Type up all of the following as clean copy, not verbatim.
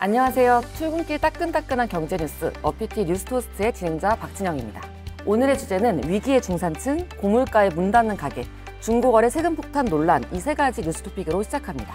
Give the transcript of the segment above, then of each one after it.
안녕하세요. 출근길 따끈따끈한 경제 뉴스 어피티 뉴스토스트의 진행자 박진영입니다. 오늘의 주제는 위기의 중산층, 고물가에 문 닫는 가게, 중고거래 세금 폭탄 논란 이 세 가지 뉴스 토픽으로 시작합니다.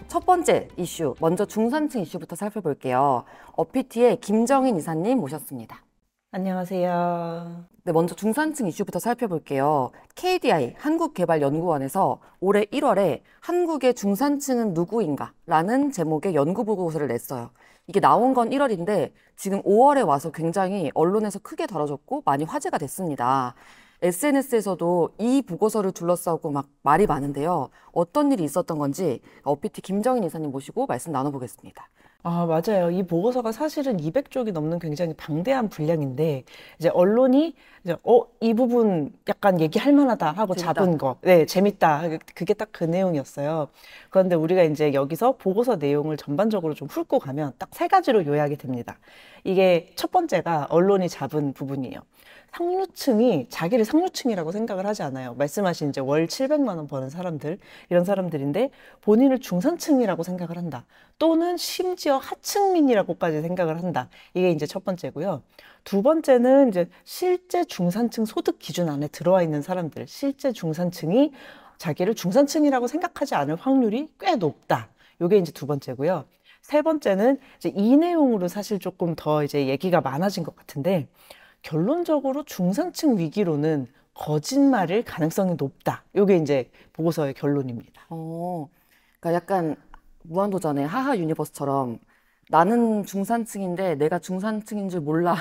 첫 번째 이슈, 먼저 중산층 이슈부터 살펴볼게요. 어피티의 김정인 이사님 모셨습니다. 안녕하세요. 네, 먼저 중산층 이슈부터 살펴볼게요. KDI 한국개발연구원에서 올해 1월에 한국의 중산층은 누구인가? 라는 제목의 연구보고서를 냈어요. 이게 나온 건 1월인데 지금 5월에 와서 굉장히 언론에서 크게 다뤄졌고 많이 화제가 됐습니다. SNS에서도 이 보고서를 둘러싸고 막 말이 많은데요. 어떤 일이 있었던 건지 어피티 김정인 이사님 모시고 말씀 나눠보겠습니다. 맞아요. 이 보고서가 사실은 200쪽이 넘는 굉장히 방대한 분량인데, 이제 언론이 이제, 이 부분 약간 얘기할 만하다 하고 재밌다. 잡은 거. 네, 재밌다. 그게 딱 그 내용이었어요. 그런데 우리가 이제 여기서 보고서 내용을 전반적으로 좀 훑고 가면 딱 세 가지로 요약이 됩니다. 이게 첫 번째가 언론이 잡은 부분이에요. 상류층이 자기를 상류층이라고 생각을 하지 않아요. 말씀하신 이제 월 700만 원 버는 사람들, 이런 사람들인데 본인을 중산층이라고 생각을 한다. 또는 심지어 하층민이라고까지 생각을 한다. 이게 이제 첫 번째고요. 두 번째는 이제 실제 중산층 소득 기준 안에 들어와 있는 사람들, 실제 중산층이 자기를 중산층이라고 생각하지 않을 확률이 꽤 높다. 이게 이제 두 번째고요. 세 번째는 이제 이 내용으로 사실 조금 더 이제 얘기가 많아진 것 같은데, 결론적으로 중산층 위기로는 거짓말일 가능성이 높다. 이게 이제 보고서의 결론입니다. 그러니까 약간 무한도전의 하하 유니버스처럼 나는 중산층인데 내가 중산층인 줄 몰라.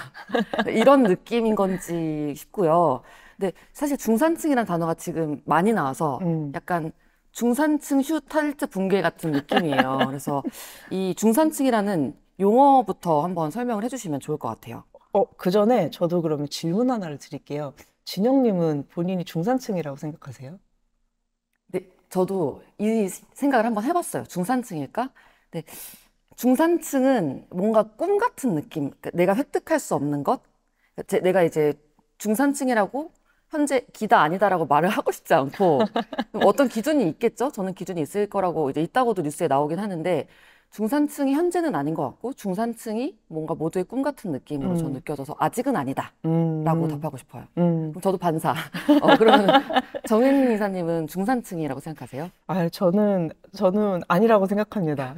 이런 느낌인 건지 싶고요. 근데 사실 중산층이라는 단어가 지금 많이 나와서 약간 중산층 슈탈트 붕괴 같은 느낌이에요. 그래서 이 중산층이라는 용어부터 한번 설명을 해주시면 좋을 것 같아요. 그 전에 저도 그러면 질문 하나를 드릴게요. 진영님은 본인이 중산층이라고 생각하세요? 네, 저도 이 생각을 한번 해봤어요. 중산층일까? 네, 중산층은 뭔가 꿈 같은 느낌. 그러니까 내가 획득할 수 없는 것? 내가 이제 중산층이라고 현재 기다 아니다라고 말을 하고 싶지 않고 어떤 기준이 있겠죠? 저는 기준이 있을 거라고 이제 있다고도 뉴스에 나오긴 하는데 중산층이 현재는 아닌 것 같고 중산층이 뭔가 모두의 꿈 같은 느낌으로 전 느껴져서 아직은 아니다 라고 답하고 싶어요. 그럼 저도 반사. 그러면 정인 이사님은 중산층이라고 생각하세요? 저는 아니라고 생각합니다.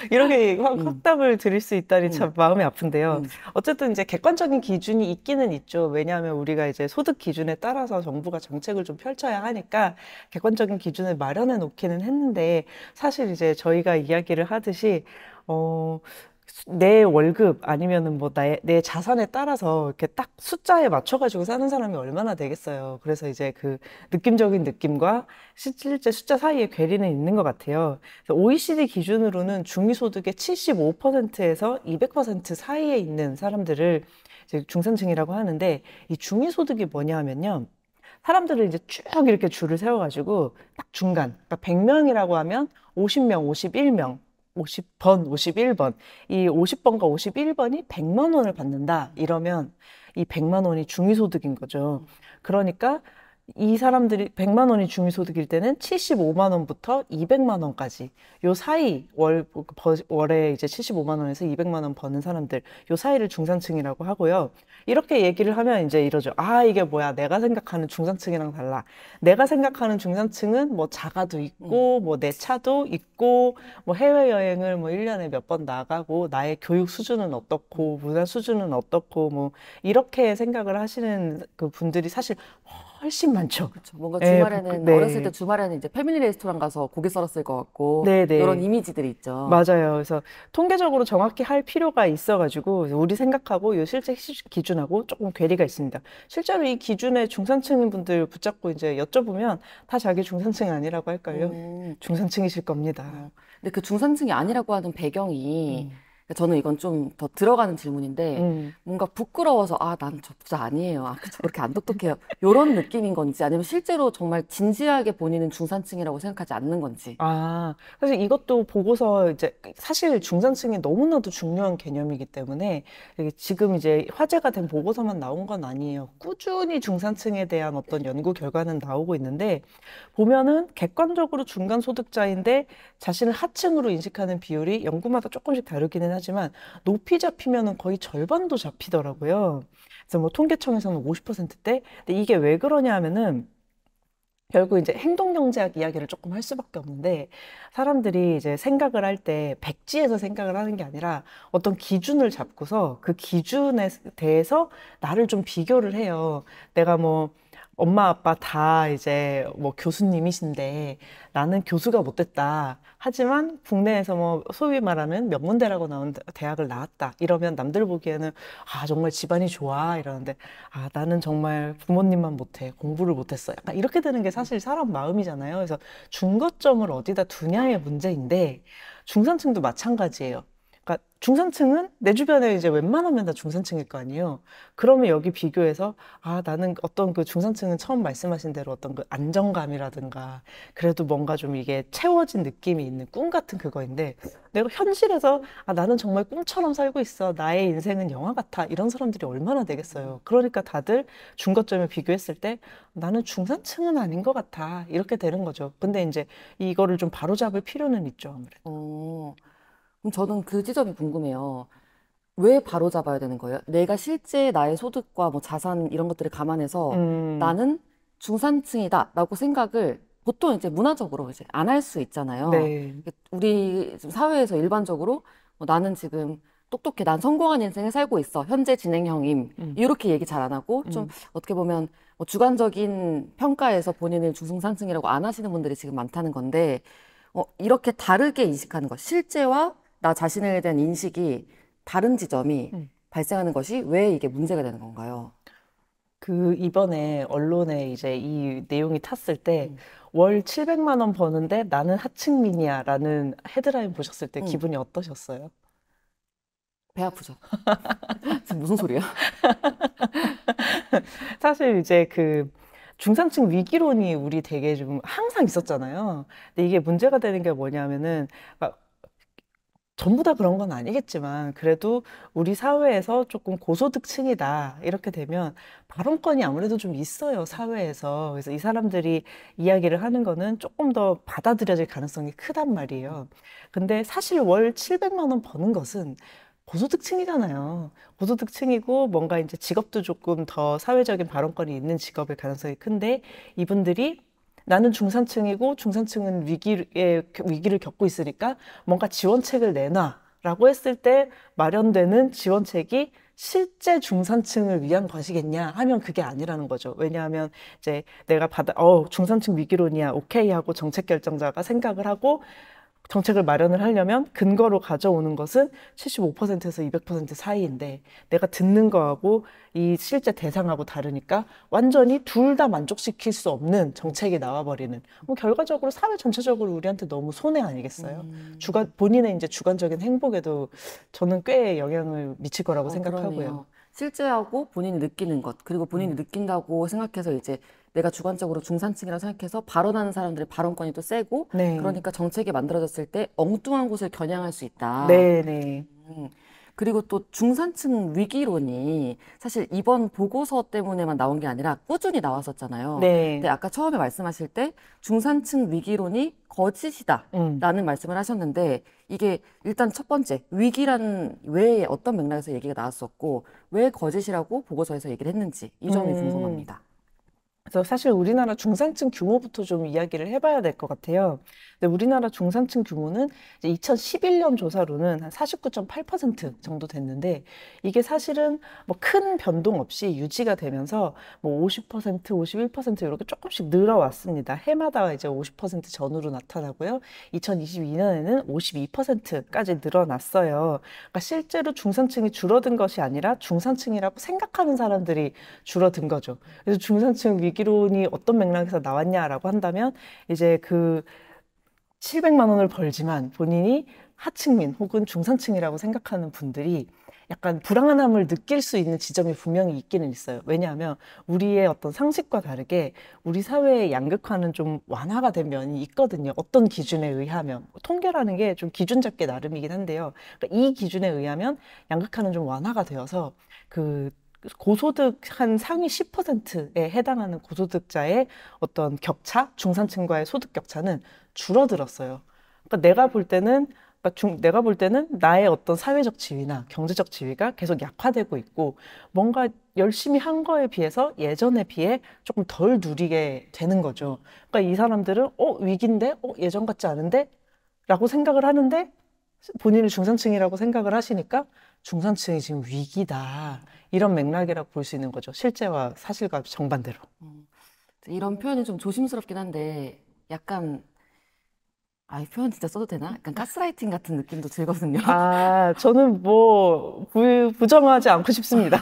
이렇게 확답을 드릴 수 있다니 참 마음이 아픈데요. 어쨌든 이제 객관적인 기준이 있기는 있죠. 왜냐하면 우리가 이제 소득 기준에 따라서 정부가 정책을 좀 펼쳐야 하니까 객관적인 기준을 마련해 놓기는 했는데, 사실 이제 저희가 이야기를 하듯이 내 월급 아니면은 뭐 내 자산에 따라서 이렇게 딱 숫자에 맞춰가지고 사는 사람이 얼마나 되겠어요. 그래서 이제 그 느낌적인 느낌과 실제 숫자 사이에 괴리는 있는 것 같아요. 그래서 OECD 기준으로는 중위소득의 75%에서 200% 사이에 있는 사람들을 이제 중산층이라고 하는데, 이 중위소득이 뭐냐 하면요. 사람들을 이제 쭉 이렇게 줄을 세워가지고 딱 중간, 그러니까 100명이라고 하면 50명, 51명, 50번, 51번. 이 50번과 51번이 100만 원을 받는다. 이러면 이 100만 원이 중위소득인 거죠. 그러니까 이 사람들이 100만 원이 중위소득일 때는 75만 원부터 200만 원까지 요 사이 월에 이제 75만 원에서 200만 원 버는 사람들 요 사이를 중산층이라고 하고요. 이렇게 얘기를 하면 이제 이러죠. 이게 뭐야? 내가 생각하는 중산층이랑 달라. 내가 생각하는 중산층은 뭐 자가도 있고 뭐 내 차도 있고 뭐 해외여행을 뭐 1년에 몇 번 나가고 나의 교육 수준은 어떻고 문화 수준은 어떻고 뭐 이렇게 생각을 하시는 그 분들이 사실 훨씬 많죠. 그렇죠. 뭔가 주말에는 네. 어렸을 때 주말에는 이제 패밀리 레스토랑 가서 고기 썰었을 것 같고 네네. 이런 이미지들이 있죠. 맞아요. 그래서 통계적으로 정확히 할 필요가 있어가지고 우리 생각하고 이 실제 기준하고 조금 괴리가 있습니다. 실제로 이 기준에 중산층인 분들 붙잡고 이제 여쭤보면 다 자기 중산층이 아니라고 할걸요. 중산층이실 겁니다. 근데 그 중산층이 아니라고 하는 배경이 저는 이건 좀 더 들어가는 질문인데 음. 뭔가 부끄러워서 아, 난 저 부자 아니에요. 아, 저 그렇게 안 똑똑해요. 요런 느낌인 건지 아니면 실제로 정말 진지하게 본인은 중산층이라고 생각하지 않는 건지. 아, 사실 이것도 보고서 이제 사실 중산층이 너무나도 중요한 개념이기 때문에 이게 지금 이제 화제가 된 보고서만 나온 건 아니에요. 꾸준히 중산층에 대한 어떤 연구 결과는 나오고 있는데 보면은 객관적으로 중간 소득자인데 자신을 하층으로 인식하는 비율이 연구마다 조금씩 다르기는 하지만 높이 잡히면은 거의 절반도 잡히더라고요. 그래서 뭐 통계청에서는 50%대. 근데 이게 왜 그러냐 하면은 결국 이제 행동경제학 이야기를 조금 할 수밖에 없는데 사람들이 이제 생각을 할 때 백지에서 생각을 하는 게 아니라 어떤 기준을 잡고서 그 기준에 대해서 나를 좀 비교를 해요. 내가 뭐 엄마 아빠 다 이제 뭐 교수님이신데 나는 교수가 못 됐다. 하지만 국내에서 뭐 소위 말하는 명문대라고 나온 대학을 나왔다. 이러면 남들 보기에는 아, 정말 집안이 좋아. 이러는데 아, 나는 정말 부모님만 못해. 공부를 못했어. 약간 이렇게 되는 게 사실 사람 마음이잖아요. 그래서 중거점을 어디다 두냐의 문제인데 중산층도 마찬가지예요. 그러니까 중산층은 내 주변에 이제 웬만하면 다 중산층일 거 아니에요. 그러면 여기 비교해서 아, 나는 어떤 그 중산층은 처음 말씀하신 대로 어떤 그 안정감이라든가 그래도 뭔가 좀 이게 채워진 느낌이 있는 꿈 같은 그거인데 내가 현실에서 아, 나는 정말 꿈처럼 살고 있어. 나의 인생은 영화 같아. 이런 사람들이 얼마나 되겠어요. 그러니까 다들 중거점에 비교했을 때 나는 중산층은 아닌 것 같아. 이렇게 되는 거죠. 근데 이제 이거를 좀 바로잡을 필요는 있죠, 아무래도. 어, 그럼 저는 그 지점이 궁금해요. 왜 바로 잡아야 되는 거예요? 내가 실제 나의 소득과 뭐 자산 이런 것들을 감안해서 음, 나는 중산층이다라고 생각을 보통 이제 문화적으로 이제 안 할 수 있잖아요. 네. 우리 지금 사회에서 일반적으로 나는 지금 똑똑해, 난 성공한 인생을 살고 있어, 현재 진행형임 음, 이렇게 얘기 잘 안 하고 좀 음, 어떻게 보면 뭐 주관적인 평가에서 본인을 중상층이라고 안 하시는 분들이 지금 많다는 건데 이렇게 다르게 인식하는 것, 실제와 나 자신에 대한 인식이 다른 지점이 음. 발생하는 것이 왜 이게 문제가 되는 건가요? 그 이번에 언론에 이제 이 내용이 탔을 때 음. 월 700만 원 버는데 나는 하층민이야라는 헤드라인 보셨을 때 음, 기분이 어떠셨어요? 배 아프죠? 지금 무슨 소리야? 사실 이제 그 중산층 위기론이 우리 되게 좀 항상 있었잖아요. 근데 이게 문제가 되는 게 뭐냐면은 아, 전부 다 그런 건 아니겠지만 그래도 우리 사회에서 조금 고소득층이다 이렇게 되면 발언권이 아무래도 좀 있어요 사회에서. 그래서 이 사람들이 이야기를 하는 거는 조금 더 받아들여질 가능성이 크단 말이에요. 근데 사실 월 700만 원 버는 것은 고소득층이잖아요. 고소득층이고 뭔가 이제 직업도 조금 더 사회적인 발언권이 있는 직업일 가능성이 큰데 이분들이 나는 중산층이고 중산층은 위기를 겪고 있으니까 뭔가 지원책을 내놔라고 했을 때 마련되는 지원책이 실제 중산층을 위한 것이겠냐 하면 그게 아니라는 거죠. 왜냐하면 이제 내가 중산층 위기론이야. 오케이 하고 정책 결정자가 생각을 하고 정책을 마련을 하려면 근거로 가져오는 것은 75%에서 200% 사이인데 내가 듣는 거하고 이 실제 대상하고 다르니까 완전히 둘 다 만족시킬 수 없는 정책이 나와버리는 뭐 결과적으로 사회 전체적으로 우리한테 너무 손해 아니겠어요? 본인의 이제 주관적인 행복에도 저는 꽤 영향을 미칠 거라고 생각하고요. 그러네요. 실제하고 본인이 느끼는 것, 그리고 본인이 음. 느낀다고 생각해서 이제 내가 주관적으로 중산층이라고 생각해서 발언하는 사람들의 발언권이 또 세고, 네. 그러니까 정책이 만들어졌을 때 엉뚱한 곳을 겨냥할 수 있다. 네네. 음. 그리고 또 중산층 위기론이 사실 이번 보고서 때문에만 나온 게 아니라 꾸준히 나왔었잖아요. 근데 네. 아까 처음에 말씀하실 때 중산층 위기론이 거짓이다. 음. 라는 말씀을 하셨는데 이게 일단 첫 번째 위기란 왜 어떤 맥락에서 얘기가 나왔었고 왜 거짓이라고 보고서에서 얘기를 했는지 이 점이 음. 궁금합니다. 그래서 사실 우리나라 중산층 규모부터 좀 이야기를 해봐야 될 것 같아요. 근데 우리나라 중산층 규모는 이제 2011년 조사로는 한 49.8% 정도 됐는데 이게 사실은 뭐 큰 변동 없이 유지가 되면서 뭐 50%, 51% 이렇게 조금씩 늘어왔습니다. 해마다 이제 50% 전후로 나타나고요. 2022년에는 52%까지 늘어났어요. 그러니까 실제로 중산층이 줄어든 것이 아니라 중산층이라고 생각하는 사람들이 줄어든 거죠. 그래서 중산층 위기론이 어떤 맥락에서 나왔냐라고 한다면 이제 그 700만 원을 벌지만 본인이 하층민 혹은 중산층이라고 생각하는 분들이 약간 불안함을 느낄 수 있는 지점이 분명히 있기는 있어요. 왜냐하면 우리의 어떤 상식과 다르게 우리 사회의 양극화는 좀 완화가 된 면이 있거든요. 어떤 기준에 의하면. 통계라는 게 좀 기준 잡기 나름이긴 한데요. 그러니까 이 기준에 의하면 양극화는 좀 완화가 되어서 그 고소득 한 상위 10%에 해당하는 고소득자의 어떤 격차, 중산층과의 소득 격차는 줄어들었어요. 그러니까 내가 볼 때는 나의 어떤 사회적 지위나 경제적 지위가 계속 약화되고 있고 뭔가 열심히 한 거에 비해서 예전에 비해 조금 덜 누리게 되는 거죠. 그러니까 이 사람들은 위기인데? 예전 같지 않은데? 라고 생각을 하는데 본인을 중산층이라고 생각을 하시니까 중산층이 지금 위기다. 이런 맥락이라고 볼 수 있는 거죠. 실제와 사실과 정반대로. 이런 표현이 좀 조심스럽긴 한데 약간 이 표현 진짜 써도 되나? 약간 가스라이팅 같은 느낌도 들거든요. 저는 뭐 부정하지 않고 싶습니다.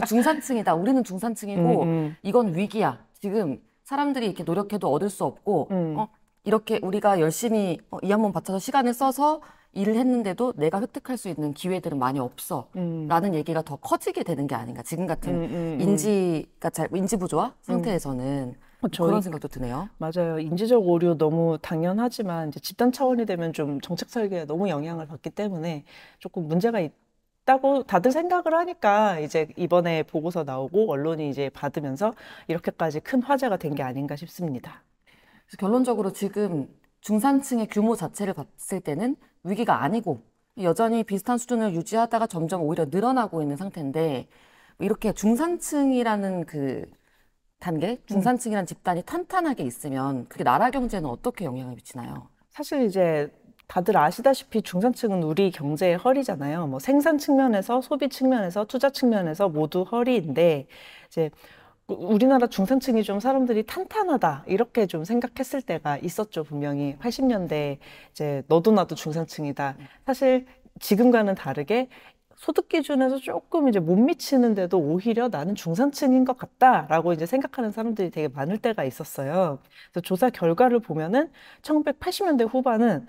중산층이다. 우리는 중산층이고 음, 이건 위기야. 지금 사람들이 이렇게 노력해도 얻을 수 없고 음, 이렇게 우리가 열심히 이 한 번 바쳐서 시간을 써서 일을 했는데도 내가 획득할 수 있는 기회들은 많이 없어. 음, 라는 얘기가 더 커지게 되는 게 아닌가. 지금 같은 음. 인지 부조화 음. 상태에서는 저희 그런 생각도 드네요. 맞아요. 인지적 오류 너무 당연하지만 이제 집단 차원이 되면 좀 정책 설계에 너무 영향을 받기 때문에 조금 문제가 있다고 다들 생각을 하니까 이제 이번에 보고서 나오고 언론이 이제 받으면서 이렇게까지 큰 화제가 된 게 아닌가 싶습니다. 그래서 결론적으로 지금 중산층의 규모 자체를 봤을 때는 위기가 아니고 여전히 비슷한 수준을 유지하다가 점점 오히려 늘어나고 있는 상태인데 이렇게 중산층이라는 그 단계, 음. 중산층이라는 집단이 탄탄하게 있으면 그게 나라 경제는 어떻게 영향을 미치나요? 사실 이제 다들 아시다시피 중산층은 우리 경제의 허리잖아요. 뭐 생산 측면에서, 소비 측면에서, 투자 측면에서 모두 허리인데 이제 우리나라 중산층이 좀 사람들이 탄탄하다 이렇게 좀 생각했을 때가 있었죠. 분명히 80년대 이제 너도 나도 중산층이다. 사실 지금과는 다르게 소득 기준에서 조금 이제 못 미치는데도 오히려 나는 중산층인 것 같다라고 이제 생각하는 사람들이 되게 많을 때가 있었어요. 그래서 조사 결과를 보면은 1980년대 후반은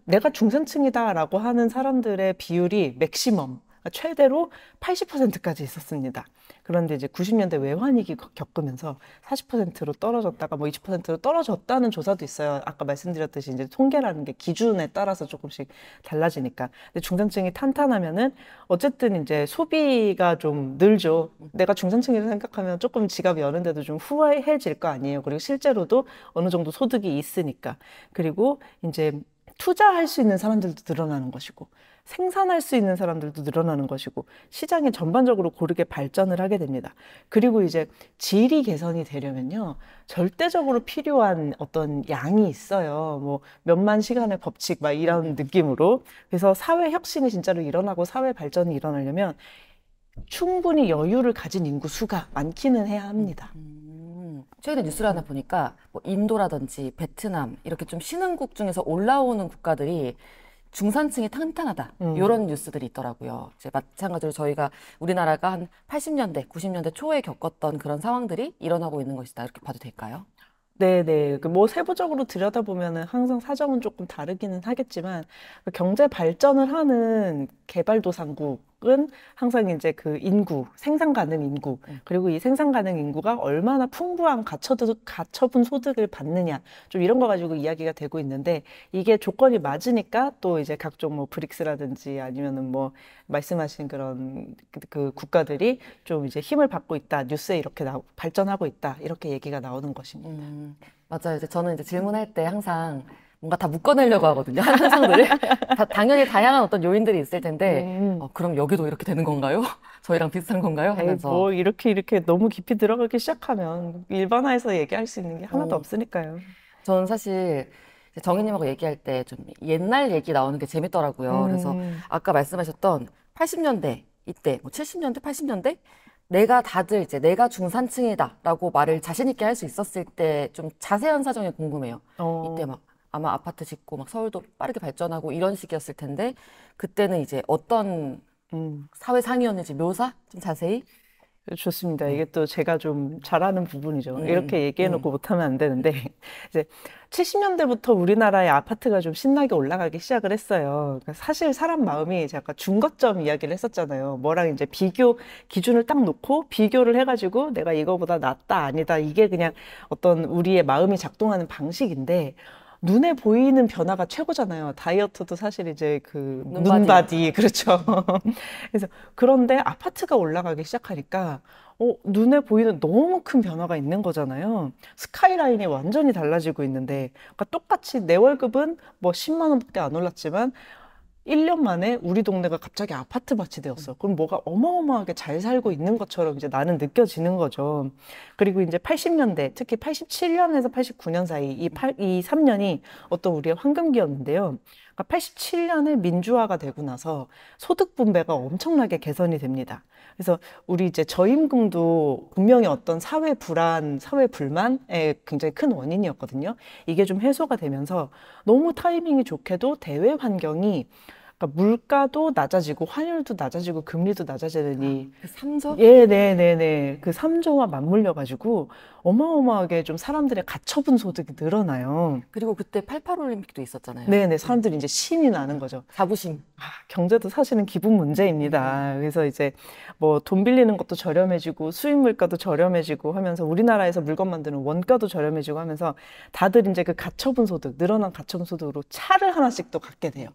내가 중산층이다라고 하는 사람들의 비율이 맥시멈 최대로 80%까지 있었습니다. 그런데 이제 90년대 외환위기 겪으면서 40%로 떨어졌다가 뭐 20%로 떨어졌다는 조사도 있어요. 아까 말씀드렸듯이 이제 통계라는 게 기준에 따라서 조금씩 달라지니까. 근데 중산층이 탄탄하면은 어쨌든 이제 소비가 좀 늘죠. 내가 중산층이라고 생각하면 조금 지갑 여는데도 좀 후회해질 거 아니에요. 그리고 실제로도 어느 정도 소득이 있으니까. 그리고 이제 투자할 수 있는 사람들도 늘어나는 것이고 생산할 수 있는 사람들도 늘어나는 것이고 시장이 전반적으로 고르게 발전을 하게 됩니다. 그리고 이제 질이 개선이 되려면요. 절대적으로 필요한 어떤 양이 있어요. 뭐 몇만 시간의 법칙 막 이런 느낌으로. 그래서 사회 혁신이 진짜로 일어나고 사회 발전이 일어나려면 충분히 여유를 가진 인구 수가 많기는 해야 합니다. 최근에 뉴스를 하나 보니까 뭐 인도라든지 베트남 이렇게 좀 신흥국 중에서 올라오는 국가들이 중산층이 탄탄하다. 이런 뉴스들이 있더라고요. 이제 마찬가지로 저희가 우리나라가 한 80년대, 90년대 초에 겪었던 그런 상황들이 일어나고 있는 것이다. 이렇게 봐도 될까요? 네네. 뭐 세부적으로 들여다보면은 항상 사정은 조금 다르기는 하겠지만 그 경제 발전을 하는 개발도상국은 항상 이제 그 인구, 생산 가능 인구, 그리고 이 생산 가능 인구가 얼마나 풍부한 가처분 소득을 받느냐, 좀 이런 거 가지고 이야기가 되고 있는데 이게 조건이 맞으니까 또 이제 각종 뭐 브릭스라든지 아니면은 뭐 말씀하신 그런 그 국가들이 좀 이제 힘을 받고 있다, 뉴스에 이렇게 발전하고 있다, 이렇게 얘기가 나오는 것입니다. 맞아요. 이제 저는 이제 질문할 때 항상 뭔가 다 묶어내려고 하거든요. 한 상상들을. 당연히 다양한 어떤 요인들이 있을 텐데, 그럼 여기도 이렇게 되는 건가요? 저희랑 비슷한 건가요? 에이, 하면서. 뭐 이렇게 너무 깊이 들어가기 시작하면 일반화해서 얘기할 수 있는 게 하나도 음, 없으니까요. 저는 사실 이제 정희님하고 얘기할 때 좀 옛날 얘기 나오는 게 재밌더라고요. 그래서 음, 아까 말씀하셨던 80년대, 이때, 뭐 70년대, 80년대? 내가 중산층이다라고 말을 자신 있게 할 수 있었을 때 좀 자세한 사정이 궁금해요. 이때 어, 막 아마 아파트 짓고 막 서울도 빠르게 발전하고 이런 시기였을 텐데 그때는 이제 어떤 음. 사회 상이었는지 묘사 좀 자세히. 좋습니다. 음, 이게 또 제가 좀 잘하는 부분이죠. 음, 이렇게 얘기해놓고 음, 못하면 안 되는데, 이제 70년대부터 우리나라의 아파트가 좀 신나게 올라가기 시작을 했어요. 그러니까 사실 사람 마음이 제가 아까 중거점 이야기를 했었잖아요. 뭐랑 이제 비교, 기준을 딱 놓고 비교를 해가지고 내가 이거보다 낫다, 아니다. 이게 그냥 어떤 우리의 마음이 작동하는 방식인데, 눈에 보이는 변화가 최고잖아요. 다이어트도 사실 이제 그 눈바디. 눈바디, 그렇죠. 그래서 그런데 아파트가 올라가기 시작하니까 눈에 보이는 너무 큰 변화가 있는 거잖아요. 스카이라인이 완전히 달라지고 있는데, 그러니까 똑같이 내 월급은 뭐 10만 원밖에 안 올랐지만 1년 만에 우리 동네가 갑자기 아파트 밭이 되었어. 그럼 뭐가 어마어마하게 잘 살고 있는 것처럼 이제 나는 느껴지는 거죠. 그리고 이제 80년대, 특히 87년에서 89년 사이 이 3년이 어떤 우리의 황금기였는데요. 그러니까 87년에 민주화가 되고 나서 소득 분배가 엄청나게 개선이 됩니다. 그래서 우리 이제 저임금도 분명히 어떤 사회 불안, 사회 불만의 굉장히 큰 원인이었거든요. 이게 좀 해소가 되면서 너무 타이밍이 좋게도 대외 환경이, 그러니까 물가도 낮아지고 환율도 낮아지고 금리도 낮아지더니 그 삼적? 예, 네, 네, 네. 그 삼조와 맞물려 가지고 어마어마하게 좀 사람들의 가처분 소득이 늘어나요. 그리고 그때 88 올림픽도 있었잖아요. 네, 네. 사람들이 이제 신이 나는 거죠. 자부심. 경제도 사실은 기분 문제입니다. 그래서 이제 뭐 돈 빌리는 것도 저렴해지고 수입 물가도 저렴해지고 하면서 우리나라에서 물건 만드는 원가도 저렴해지고 하면서 다들 이제 그 가처분 소득, 늘어난 가처분 소득으로 차를 하나씩 또 갖게 돼요.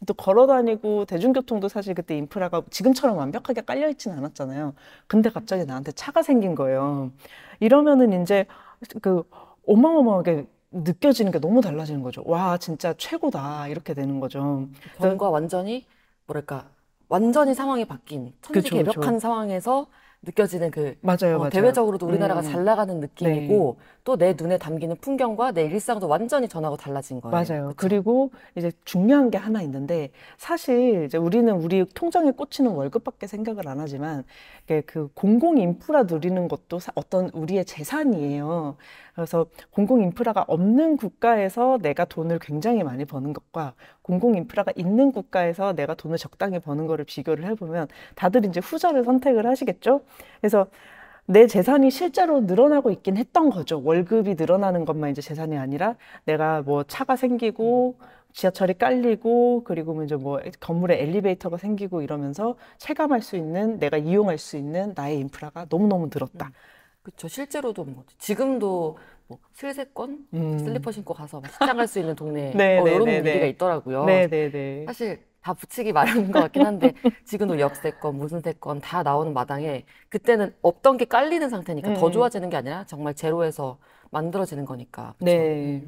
또 걸어 다니고 대중교통도 사실 그때 인프라가 지금처럼 완벽하게 깔려 있지는 않았잖아요. 근데 갑자기 나한테 차가 생긴 거예요. 이러면은 이제 그 어마어마하게 느껴지는 게 너무 달라지는 거죠. 와, 진짜 최고다. 이렇게 되는 거죠. 그래서 전과 완전히, 뭐랄까, 완전히 상황이 바뀐 그쵸, 그쵸. 천지개벽한 상황에서 느껴지는 그, 맞아요, 맞아요. 대외적으로도 우리나라가 잘 나가는 네. 느낌이고, 또 내 눈에 담기는 풍경과 내 일상도 완전히 전하고 달라진 거예요. 맞아요. 그쵸? 그리고 이제 중요한 게 하나 있는데, 사실 이제 우리는 우리 통장에 꽂히는 월급밖에 생각을 안 하지만, 이게 그 공공 인프라 누리는 것도 어떤 우리의 재산이에요. 그래서 공공 인프라가 없는 국가에서 내가 돈을 굉장히 많이 버는 것과 공공 인프라가 있는 국가에서 내가 돈을 적당히 버는 거를 비교를 해보면 다들 이제 후자를 선택을 하시겠죠? 그래서 내 재산이 실제로 늘어나고 있긴 했던 거죠. 월급이 늘어나는 것만 이제 재산이 아니라 내가 뭐 차가 생기고 지하철이 깔리고 그리고 뭐 이제 뭐 건물에 엘리베이터가 생기고 이러면서 체감할 수 있는 내가 이용할 수 있는 나의 인프라가 너무너무 늘었다. 그쵸. 실제로도 뭐, 지금도 뭐, 슬세권? 음. 슬리퍼 신고 가서 막 시장 갈 수 있는 동네, 이런 얘기가 네네네네. 있더라고요. 네네네. 사실 다 붙이기 마련인 것 같긴 한데, 지금도 역세권, 무슨 세권 다 나오는 마당에, 그때는 없던 게 깔리는 상태니까 더 음. 좋아지는 게 아니라 정말 제로에서 만들어지는 거니까. 그쵸. 네.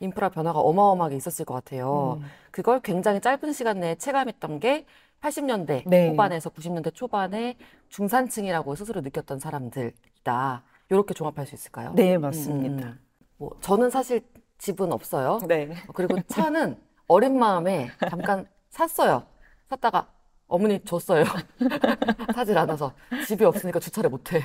인프라 변화가 어마어마하게 있었을 것 같아요. 음. 그걸 굉장히 짧은 시간 내에 체감했던 게 80년대 네. 후반에서 90년대 초반에 중산층이라고 스스로 느꼈던 사람들이다. 이렇게 종합할 수 있을까요? 네, 음, 음, 맞습니다. 음. 뭐 저는 사실 집은 없어요. 네. 그리고 차는 어린 마음에 잠깐 샀어요. 샀다가 어머니 줬어요. 사질 않아서 집이 없으니까 주차를 못해.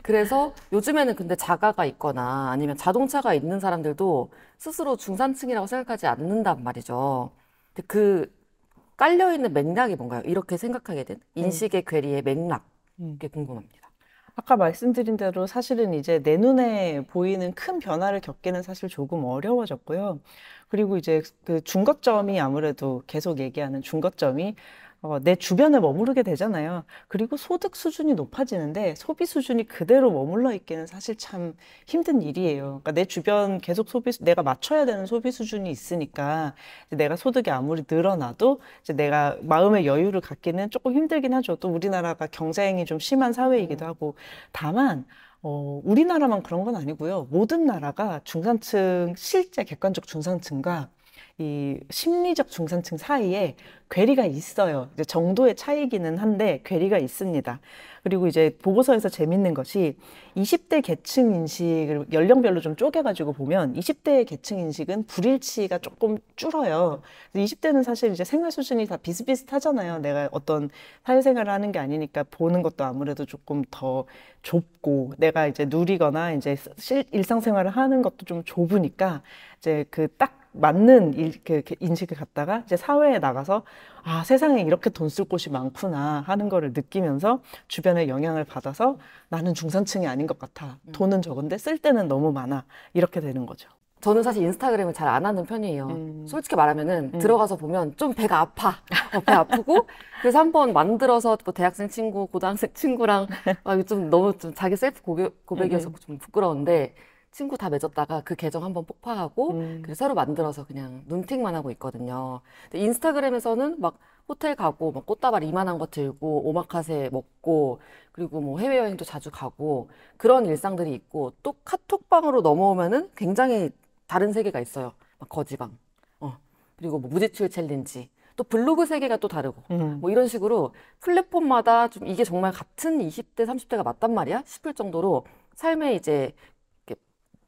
그래서 요즘에는 근데 자가가 있거나 아니면 자동차가 있는 사람들도 스스로 중산층이라고 생각하지 않는단 말이죠. 근데 그 깔려있는 맥락이 뭔가요? 이렇게 생각하게 된 음. 인식의 괴리의 맥락. 음. 그게 궁금합니다. 아까 말씀드린 대로 사실은 이제 내 눈에 보이는 큰 변화를 겪기는 사실 조금 어려워졌고요. 그리고 이제 그 중거점이 아무래도 계속 얘기하는 중거점이 내 주변에 머무르게 되잖아요. 그리고 소득 수준이 높아지는데 소비 수준이 그대로 머물러 있기는 사실 참 힘든 일이에요. 그러니까 내 주변 계속 내가 맞춰야 되는 소비 수준이 있으니까 이제 내가 소득이 아무리 늘어나도 이제 내가 마음의 여유를 갖기는 조금 힘들긴 하죠. 또 우리나라가 경쟁이 좀 심한 사회이기도 하고. 다만, 우리나라만 그런 건 아니고요. 모든 나라가 중산층, 실제 객관적 중산층과 이 심리적 중산층 사이에 괴리가 있어요. 이제 정도의 차이기는 한데 괴리가 있습니다. 그리고 이제 보고서에서 재밌는 것이 20대 계층 인식을 연령별로 좀 쪼개가지고 보면 20대의 계층 인식은 불일치가 조금 줄어요. 20대는 사실 이제 생활 수준이 다 비슷비슷하잖아요. 내가 어떤 사회생활을 하는 게 아니니까 보는 것도 아무래도 조금 더 좁고 내가 이제 누리거나 이제 일상생활을 하는 것도 좀 좁으니까 이제 그 딱 맞는 이렇게 인식을 갖다가 이제 사회에 나가서 아, 세상에 이렇게 돈 쓸 곳이 많구나 하는 거를 느끼면서 주변에 영향을 받아서 나는 중산층이 아닌 것 같아. 돈은 적은데 쓸 때는 너무 많아. 이렇게 되는 거죠. 저는 사실 인스타그램을 잘 안 하는 편이에요. 솔직히 말하면은 들어가서 보면 좀 배가 아파. 배 아프고. 그래서 한번 만들어서 뭐 대학생 친구, 고등학생 친구랑 이거 좀 너무 좀 자기 셀프 고백이어서 좀 부끄러운데 친구 다 맺었다가 그 계정 한번 폭파하고 그래서 새로 만들어서 그냥 눈팅만 하고 있거든요. 근데 인스타그램에서는 막 호텔 가고 막 꽃다발 이만한 거 들고 오마카세 먹고 그리고 뭐 해외여행도 자주 가고 그런 일상들이 있고 또 카톡방으로 넘어오면은 굉장히 다른 세계가 있어요. 막 거지방. 그리고 뭐 무지출 챌린지. 또 블로그 세계가 또 다르고. 뭐 이런 식으로 플랫폼마다 좀 이게 정말 같은 20대, 30대가 맞단 말이야? 싶을 정도로 삶에 이제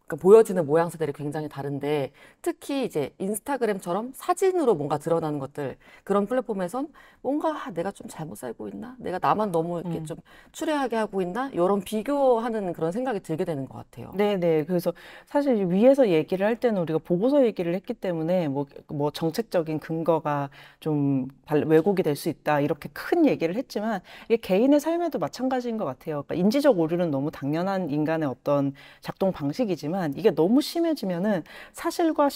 그러니까 보여지는 모양새들이 굉장히 다른데 특히 이제 인스타그램처럼 사진으로 뭔가 드러나는 것들 그런 플랫폼에선 뭔가 내가 좀 잘못 살고 있나? 내가 나만 너무 이렇게 좀 추레하게 하고 있나? 이런 비교하는 그런 생각이 들게 되는 것 같아요. 네네. 그래서 사실 위에서 얘기를 할 때는 우리가 보고서 얘기를 했기 때문에 뭐 정책적인 근거가 좀 왜곡이 될 수 있다 이렇게 큰 얘기를 했지만 이게 개인의 삶에도 마찬가지인 것 같아요. 그러니까 인지적 오류는 너무 당연한 인간의 어떤 작동 방식이지만 이게 너무 심해지면은 사실과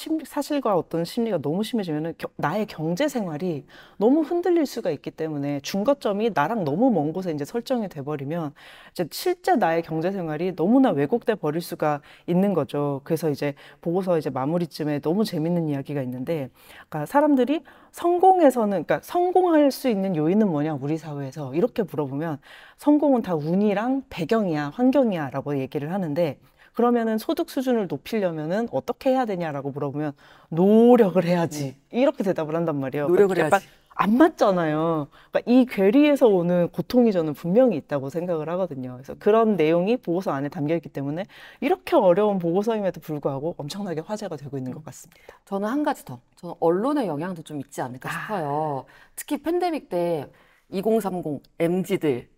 어떤 심리가 너무 심해지면은 나의 경제 생활이 너무 흔들릴 수가 있기 때문에 중거점이 나랑 너무 먼 곳에 이제 설정이 돼버리면 이제 실제 나의 경제 생활이 너무나 왜곡돼 버릴 수가 있는 거죠. 그래서 이제 보고서 이제 마무리쯤에 너무 재밌는 이야기가 있는데, 그러니까 사람들이 그러니까 성공할 수 있는 요인은 뭐냐, 우리 사회에서 이렇게 물어보면 성공은 다 운이랑 배경이야, 환경이야라고 얘기를 하는데. 그러면은 소득 수준을 높이려면은 어떻게 해야 되냐라고 물어보면 노력을 해야지 이렇게 대답을 한단 말이에요. 노력을 그러니까 해야지. 안 맞잖아요. 그러니까 이 괴리에서 오는 고통이 저는 분명히 있다고 생각을 하거든요. 그래서 그런 내용이 보고서 안에 담겨 있기 때문에 이렇게 어려운 보고서임에도 불구하고 엄청나게 화제가 되고 있는 것 같습니다. 저는 한 가지 더. 저는 언론의 영향도 좀 있지 않을까 싶어요. 특히 팬데믹 때 2030, MZ들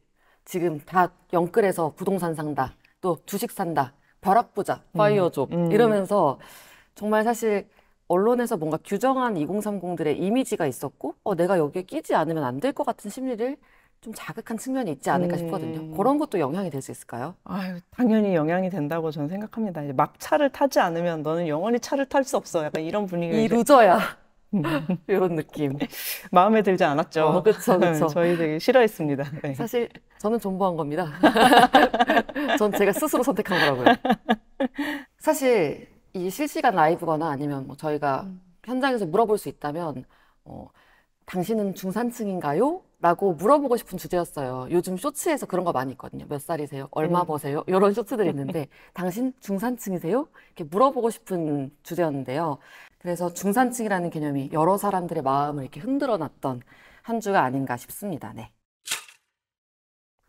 지금 다 영끌해서 부동산 산다. 또 주식 산다. 벼락부자, 파이어족 이러면서 정말 사실 언론에서 뭔가 규정한 2030들의 이미지가 있었고 내가 여기에 끼지 않으면 안 될 것 같은 심리를 좀 자극한 측면이 있지 않을까 싶거든요. 그런 것도 영향이 될 수 있을까요? 아유, 당연히 영향이 된다고 저는 생각합니다. 이제 막 차를 타지 않으면 너는 영원히 차를 탈 수 없어. 약간 이런 분위기가 이 이제 루저야. 이런 느낌. 마음에 들지 않았죠. 그쵸, 그쵸. 저희 되게 싫어했습니다. 네. 사실 저는 존버한 겁니다. 전 제가 스스로 선택한 거라고요. 사실 이 실시간 라이브거나 아니면 뭐 저희가 현장에서 물어볼 수 있다면 당신은 중산층인가요? 라고 물어보고 싶은 주제였어요. 요즘 쇼츠에서 그런 거 많이 있거든요. 몇 살이세요? 얼마 버세요? 이런 쇼츠들이 있는데 당신 중산층이세요? 이렇게 물어보고 싶은 주제였는데요. 그래서 중산층이라는 개념이 여러 사람들의 마음을 이렇게 흔들어 놨던 한 주가 아닌가 싶습니다. 네.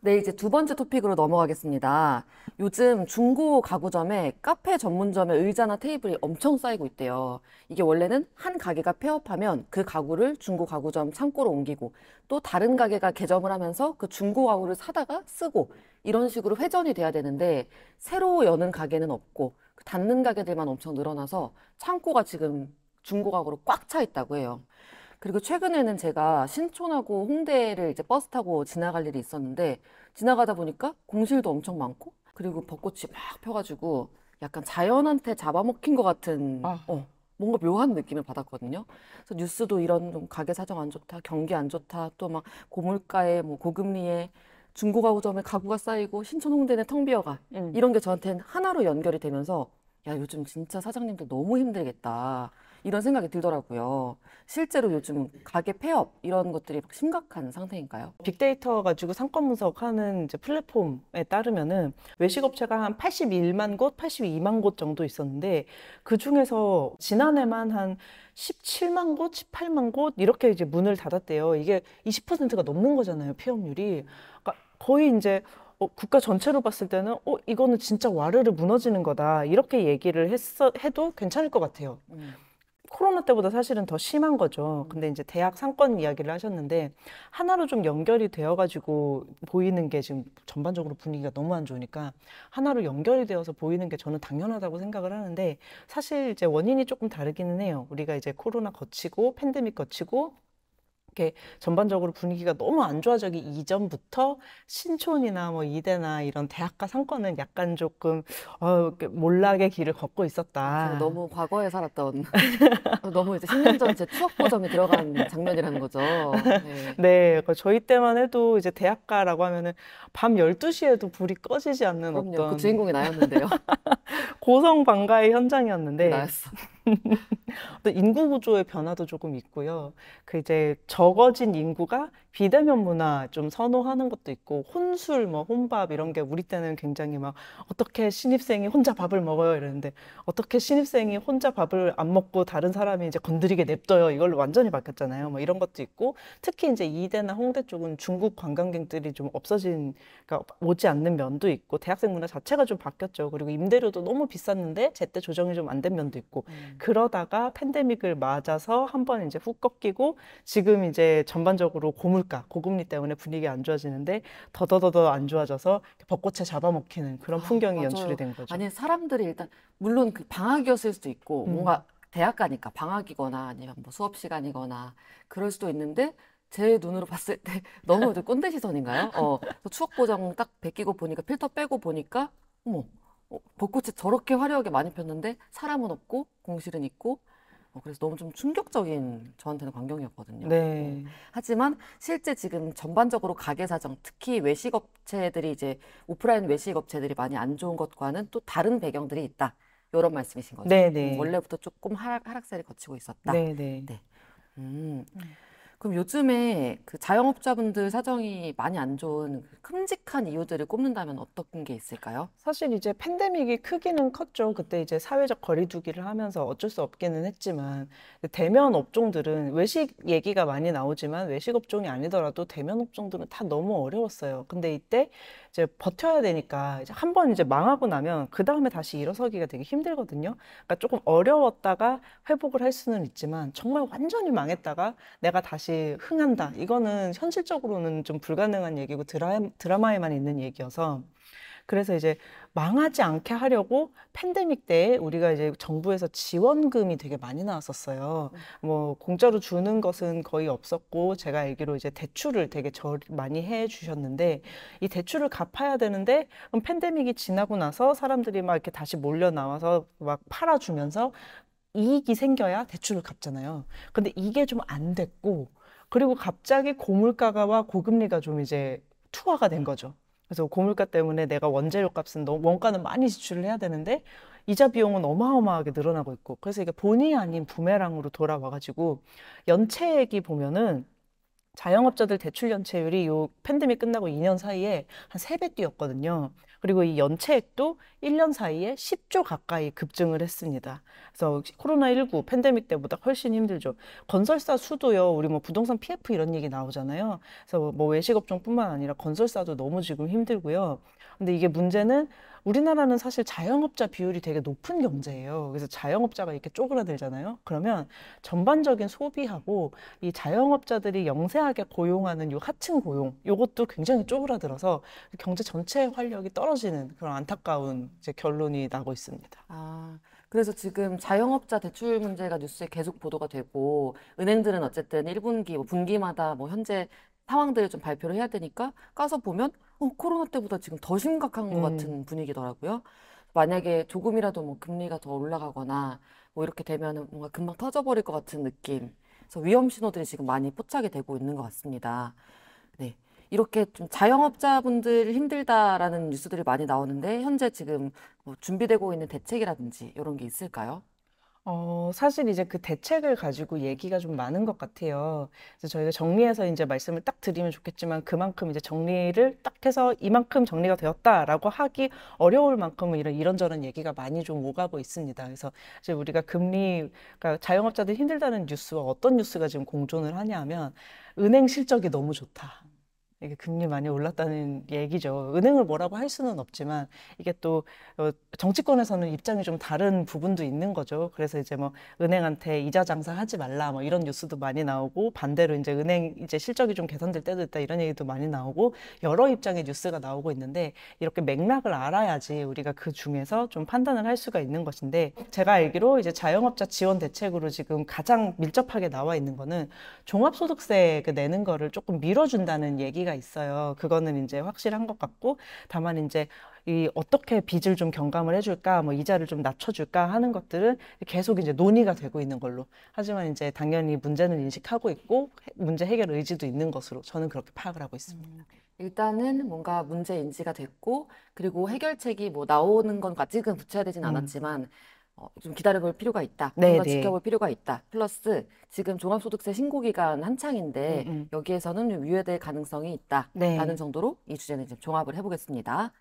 네, 이제 두 번째 토픽으로 넘어가겠습니다. 요즘 중고 가구점에 카페 전문점의 의자나 테이블이 엄청 쌓이고 있대요. 이게 원래는 한 가게가 폐업하면 그 가구를 중고 가구점 창고로 옮기고 또 다른 가게가 개점을 하면서 그 중고 가구를 사다가 쓰고 이런 식으로 회전이 돼야 되는데 새로 여는 가게는 없고 닫는 가게들만 엄청 늘어나서 창고가 지금 중고 가구로 꽉 차 있다고 해요. 그리고 최근에는 제가 신촌하고 홍대를 이제 버스 타고 지나갈 일이 있었는데 지나가다 보니까 공실도 엄청 많고 그리고 벚꽃이 막 펴가지고 약간 자연한테 잡아먹힌 것 같은 뭔가 묘한 느낌을 받았거든요. 그래서 뉴스도 이런 좀 가게 사정 안 좋다, 경기 안 좋다, 또 막 고물가에 뭐 고금리에 중고가구점에 가구가 쌓이고 신촌 홍대는 텅 비어가 이런 게 저한테는 하나로 연결이 되면서 야, 요즘 진짜 사장님들 너무 힘들겠다. 이런 생각이 들더라고요. 실제로 요즘 가게 폐업 이런 것들이 심각한 상태인가요? 빅데이터 가지고 상권 분석하는 이제 플랫폼에 따르면은 외식업체가 한 81만 곳, 82만 곳 정도 있었는데 그 중에서 지난해만 한 17만 곳, 18만 곳 이렇게 이제 문을 닫았대요. 이게 20%가 넘는 거잖아요, 폐업률이. 그러니까 거의 이제 국가 전체로 봤을 때는 이거는 진짜 와르르 무너지는 거다 이렇게 얘기를 해도 괜찮을 것 같아요. 코로나 때보다 사실은 더 심한 거죠. 근데 이제 대학 상권 이야기를 하셨는데 하나로 좀 연결이 되어가지고 보이는 게 지금 전반적으로 분위기가 너무 안 좋으니까 하나로 연결이 되어서 보이는 게 저는 당연하다고 생각을 하는데 사실 이제 원인이 조금 다르기는 해요. 우리가 이제 코로나 거치고 팬데믹 거치고 이렇게 전반적으로 분위기가 너무 안 좋아지기 이전부터 신촌이나 뭐 이대나 이런 대학가 상권은 약간 조금 이렇게 몰락의 길을 걷고 제가 있었다. 너무 과거에 살았던 너무 이제 10년 전 제 추억 보정이 들어간 장면이라는 거죠. 네. 네, 저희 때만 해도 이제 대학가라고 하면은 밤 12시에도 불이 꺼지지 않는 그럼요. 그 어떤 주인공이 나였는데요. 고성방가의 그게 현장이었는데 나였어. 또 인구 구조의 변화도 조금 있고요. 그 이제 적어진 인구가 비대면 문화 좀 선호하는 것도 있고 혼술, 뭐 혼밥 이런 게 우리 때는 굉장히 막 어떻게 신입생이 혼자 밥을 먹어요 이랬는데 어떻게 신입생이 혼자 밥을 안 먹고 다른 사람이 이제 건드리게 냅둬요 이걸로 완전히 바뀌었잖아요. 뭐 이런 것도 있고 특히 이제 이대나 홍대 쪽은 중국 관광객들이 좀 없어진 그러니까 오지 않는 면도 있고 대학생 문화 자체가 좀 바뀌었죠. 그리고 임대료도 너무 비쌌는데 제때 조정이 좀 안 된 면도 있고 그러다가 팬데믹을 맞아서 한번 이제 훅 꺾이고 지금 이제 전반적으로 고물가, 고금리 때문에 분위기가 안 좋아지는데 더더더더 안 좋아져서 벚꽃에 잡아먹히는 그런 풍경이 연출이 맞아요. 된 거죠. 아니, 사람들이 일단, 물론 그 방학이었을 수도 있고, 음, 뭔가 대학 가니까 방학이거나 아니면 뭐 수업 시간이거나 그럴 수도 있는데, 제 눈으로 봤을 때 너무 이제 꼰대 시선인가요? 추억 보정 딱 베끼고 보니까, 필터 빼고 보니까, 어머, 벚꽃이 저렇게 화려하게 많이 폈는데, 사람은 없고, 공실은 있고, 그래서 너무 좀 충격적인 저한테는 광경이었거든요. 네. 하지만 실제 지금 전반적으로 가게 사정, 특히 외식 업체들이 이제 오프라인 외식 업체들이 많이 안 좋은 것과는 또 다른 배경들이 있다. 이런 말씀이신 거죠. 네네. 원래부터 조금 하락세를 거치고 있었다. 네네. 네. 음. 그럼 요즘에 그 자영업자분들 사정이 많이 안 좋은 그 큼직한 이유들을 꼽는다면 어떤 게 있을까요? 사실 이제 팬데믹이 크기는 컸죠. 그때 이제 사회적 거리두기를 하면서 어쩔 수 없기는 했지만 대면 업종들은 외식 얘기가 많이 나오지만 외식 업종이 아니더라도 대면 업종들은 다 너무 어려웠어요. 근데 이때 이제 버텨야 되니까 이제 한 번 이제 망하고 나면 그 다음에 다시 일어서기가 되게 힘들거든요. 그러니까 조금 어려웠다가 회복을 할 수는 있지만 정말 완전히 망했다가 내가 다시 흥한다. 이거는 현실적으로는 좀 불가능한 얘기고 드라마에만 있는 얘기여서 그래서 이제 망하지 않게 하려고 팬데믹 때 우리가 이제 정부에서 지원금이 되게 많이 나왔었어요. 뭐 공짜로 주는 것은 거의 없었고 제가 알기로 이제 대출을 되게 많이 해 주셨는데 이 대출을 갚아야 되는데 그럼 팬데믹이 지나고 나서 사람들이 막 이렇게 다시 몰려 나와서 막 팔아주면서 이익이 생겨야 대출을 갚잖아요. 근데 이게 좀 안 됐고 그리고 갑자기 고물가와 고금리가 좀 이제 투하가 된 거죠. 그래서 고물가 때문에 내가 원재료 값은 너무 원가는 많이 지출을 해야 되는데 이자 비용은 어마어마하게 늘어나고 있고 그래서 이게 본의 아닌 부메랑으로 돌아와가지고 연체액이 보면은 자영업자들 대출 연체율이 요 팬데믹 끝나고 2년 사이에 한 3배 뛰었거든요. 그리고 이 연체액도 1년 사이에 10조 가까이 급증을 했습니다. 그래서 코로나19 팬데믹 때보다 훨씬 힘들죠. 건설사 수도요, 우리 뭐 부동산 PF 이런 얘기 나오잖아요. 그래서 뭐 외식업종뿐만 아니라 건설사도 너무 지금 힘들고요. 근데 이게 문제는 우리나라는 사실 자영업자 비율이 되게 높은 경제예요. 그래서 자영업자가 이렇게 쪼그라들잖아요. 그러면 전반적인 소비하고 이 자영업자들이 영세하게 고용하는 요 하층 고용, 요것도 굉장히 쪼그라들어서 경제 전체의 활력이 떨어지는 그런 안타까운 이제 결론이 나고 있습니다. 그래서 지금 자영업자 대출 문제가 뉴스에 계속 보도가 되고, 은행들은 어쨌든 1분기, 뭐 분기마다 뭐 현재 상황들을 좀 발표를 해야 되니까, 까서 보면, 코로나 때보다 지금 더 심각한 것 음, 같은 분위기더라고요. 만약에 조금이라도 뭐 금리가 더 올라가거나, 뭐 이렇게 되면은 뭔가 금방 터져버릴 것 같은 느낌. 그래서 위험 신호들이 지금 많이 포착이 되고 있는 것 같습니다. 네. 이렇게 좀 자영업자분들 힘들다라는 뉴스들이 많이 나오는데, 현재 지금 뭐 준비되고 있는 대책이라든지 이런 게 있을까요? 사실 이제 그 대책을 가지고 얘기가 좀 많은 것 같아요. 그래서 저희가 정리해서 이제 말씀을 딱 드리면 좋겠지만 그만큼 이제 정리를 딱 해서 이만큼 정리가 되었다라고 하기 어려울 만큼은 이런저런 얘기가 많이 좀 오가고 있습니다. 그래서 이제 우리가 그러니까 자영업자들 힘들다는 뉴스와 어떤 뉴스가 지금 공존을 하냐 하면 은행 실적이 너무 좋다. 이게 금리 많이 올랐다는 얘기죠. 은행을 뭐라고 할 수는 없지만 이게 또 정치권에서는 입장이 좀 다른 부분도 있는 거죠. 그래서 이제 뭐 은행한테 이자 장사하지 말라 뭐 이런 뉴스도 많이 나오고 반대로 이제 은행 이제 실적이 좀 개선될 때도 있다 이런 얘기도 많이 나오고 여러 입장의 뉴스가 나오고 있는데 이렇게 맥락을 알아야지 우리가 그 중에서 좀 판단을 할 수가 있는 것인데 제가 알기로 이제 자영업자 지원 대책으로 지금 가장 밀접하게 나와 있는 거는 종합소득세 그 내는 거를 조금 밀어준다는 얘기가 있어요. 그거는 이제 확실한 것 같고 다만 이제 이 어떻게 빚을 좀 경감을 해줄까, 뭐 이자를 좀 낮춰줄까 하는 것들은 계속 이제 논의가 되고 있는 걸로. 하지만 이제 당연히 문제는 인식하고 있고 문제 해결 의지도 있는 것으로 저는 그렇게 파악을 하고 있습니다. 일단은 뭔가 문제 인지가 됐고, 그리고 해결책이 뭐 나오는 건 아직은 구체화되진 않았지만, 좀 기다려볼 필요가 있다. 좀 더 네네. 지켜볼 필요가 있다. 플러스 지금 종합소득세 신고 기간 한창인데 여기에서는 좀 유예될 가능성이 있다라는 네. 정도로 이 주제는 이제 종합을 해보겠습니다.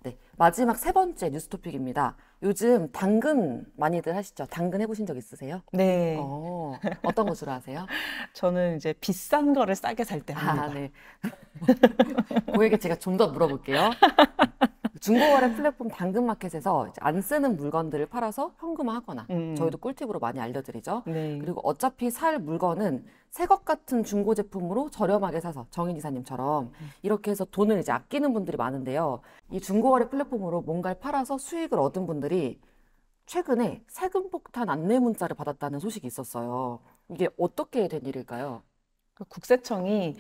네, 마지막 세 번째 뉴스 토픽입니다. 요즘 당근 많이들 하시죠? 당근 해보신 적 있으세요? 네. 어떤 거 주로 하세요? 저는 이제 비싼 거를 싸게 살 때 아, 합니다. 네. 그에게 제가 좀 더 물어볼게요. 중고거래 플랫폼 당근마켓에서 이제 안 쓰는 물건들을 팔아서 현금화하거나 저희도 꿀팁으로 많이 알려드리죠. 네. 그리고 어차피 살 물건은 새 것 같은 중고 제품으로 저렴하게 사서 정인 이사님처럼 이렇게 해서 돈을 이제 아끼는 분들이 많은데요. 이 중고거래 플랫폼으로 뭔가를 팔아서 수익을 얻은 분들이 최근에 세금 폭탄 안내 문자를 받았다는 소식이 있었어요. 이게 어떻게 된 일일까요? 그 국세청이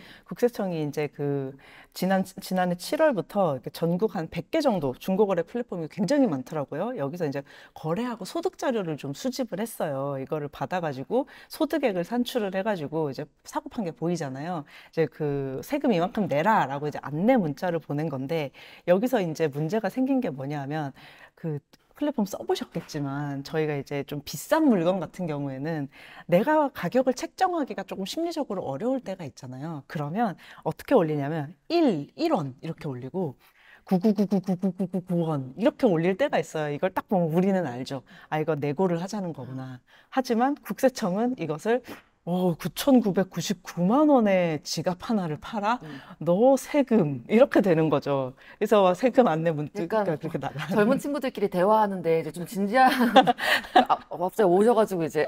이제 그 지난해 7월부터 전국 한 100개 정도 중고거래 플랫폼이 굉장히 많더라고요. 여기서 이제 거래하고 소득 자료를 좀 수집을 했어요. 이거를 받아가지고 소득액을 산출을 해가지고 이제 사고 판 게 보이잖아요. 이제 그 세금 이만큼 내라라고 이제 안내 문자를 보낸 건데 여기서 이제 문제가 생긴 게 뭐냐면 그 플랫폼 써보셨겠지만 저희가 이제 좀 비싼 물건 같은 경우에는 내가 가격을 책정하기가 조금 심리적으로 어려울 때가 있잖아요. 그러면 어떻게 올리냐면 1원 이렇게 올리고 999999999원 이렇게 올릴 때가 있어요. 이걸 딱 보면 우리는 알죠. 아, 이거 내고를 하자는 거구나. 하지만 국세청은 이것을 9,999만 원에 지갑 하나를 팔아? 너 세금 이렇게 되는 거죠. 그래서 세금 안내 문자가 약간 그렇게 나가. 젊은 친구들끼리 대화하는데 이제 좀 진지한 갑자기 오셔가지고 이제